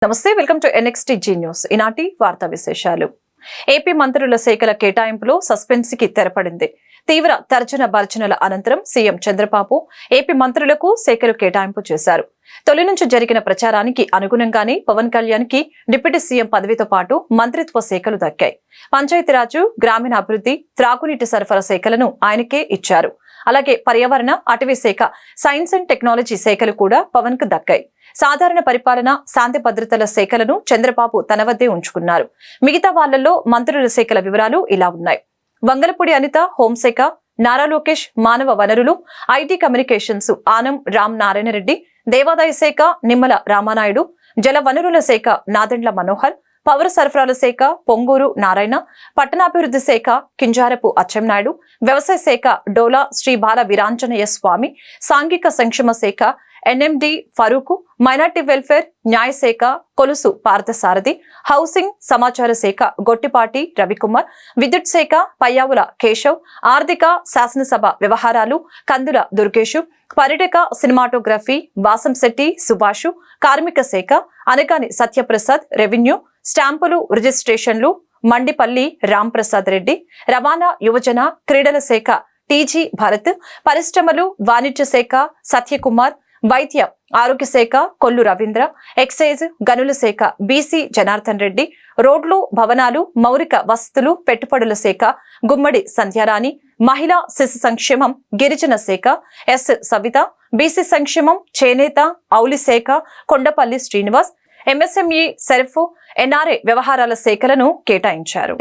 నమస్తే, welcome to NXTG news. ఈనాటి వార్తా విశేషాలు. ఏపీ మంత్రుల శాఖల కేటాయింపులో సస్పెన్స్ కి తెరపడింది. తీవ్ర తర్జన భర్జనల అనంతరం సీఎం చంద్రబాబు ఏపీ మంత్రులకు శాఖలు కేటాయింపు చేశారు. తొలి నుంచి జరిగిన ప్రచారానికి అనుగుణంగానే పవన్ కళ్యాణ్ కి డిప్యూటీ సీఎం పదవితో పాటు మంత్రిత్వ శాఖలు దక్కాయి. పంచాయతీరాజు, గ్రామీణాభివృద్ధి, త్రాగునీటి సరఫరా శాఖలను ఆయనకే ఇచ్చారు. అలాగే పర్యావరణ, అటవీ శాఖ, సైన్స్ అండ్ టెక్నాలజీ శాఖలు కూడా పవన్ కు దక్కాయి. సాధారణ పరిపాలన, శాంతి భద్రతల శాఖలను చంద్రబాబు తన వద్దే ఉంచుకున్నారు. మిగతా వాళ్లలో మంత్రుల శాఖల వివరాలు ఇలా ఉన్నాయి. వంగలపూడి అనిత హోంశాఖ, నారా లోకేష్ మానవ వనరులు, ఐటీ కమ్యూనికేషన్స్ ఆనం రామ్ నారాయణ రెడ్డి, దేవాదాయ శాఖ నిమ్మల రామానాయుడు, జల వనరుల శాఖ నాదెండ్ల మనోహర్, పౌర సరఫరాల శాఖ పొంగూరు నారాయణ, పట్టణాభివృద్ధి శాఖ కింజారపు అచ్చెన్నాయుడు, వ్యవసాయ శాఖ డోలా శ్రీ బాల వీరాంజనేయ స్వామి, సాంఘిక సంక్షేమ శాఖ NMD ఫరూకు, మైనార్టీ వెల్ఫేర్, న్యాయశాఖ కొలుసు పార్థసారథి, హౌసింగ్ సమాచార శాఖ గొట్టిపాటి రవికుమార్, విద్యుత్ శాఖ పయ్యావుల కేశవ్, ఆర్థిక శాసనసభ వ్యవహారాలు కందుల దుర్గేషు, పర్యాటక సినిమాటోగ్రఫీ వాసంశెట్టి సుభాషు, కార్మిక శాఖ అనగాని సత్యప్రసాద్, రెవెన్యూ, స్టాంపులు రిజిస్ట్రేషన్లు మండిపల్లి రాంప్రసాద్ రెడ్డి, రవాణా యువజన క్రీడల శాఖ TG భరత్, పరిశ్రమలు వాణిజ్య శాఖ సత్యకుమార్, వైద్య ఆరోగ్య శాఖ కొల్లు రవీంద్ర, ఎక్సైజ్ గనుల శాఖ BC జనార్దన్ రెడ్డి, రోడ్లు భవనాలు మౌలిక వసతులు పెట్టుబడుల శాఖ గుమ్మడి సంధ్యారాణి, మహిళా శిశు సంక్షేమం గిరిజన శాఖ S సవిత, BC సంక్షేమం చేనేత ఔలి శాఖ కొండపల్లి శ్రీనివాస్, MSME సెర్ఫ్ NRA వ్యవహారాల శాఖలను కేటాయించారు.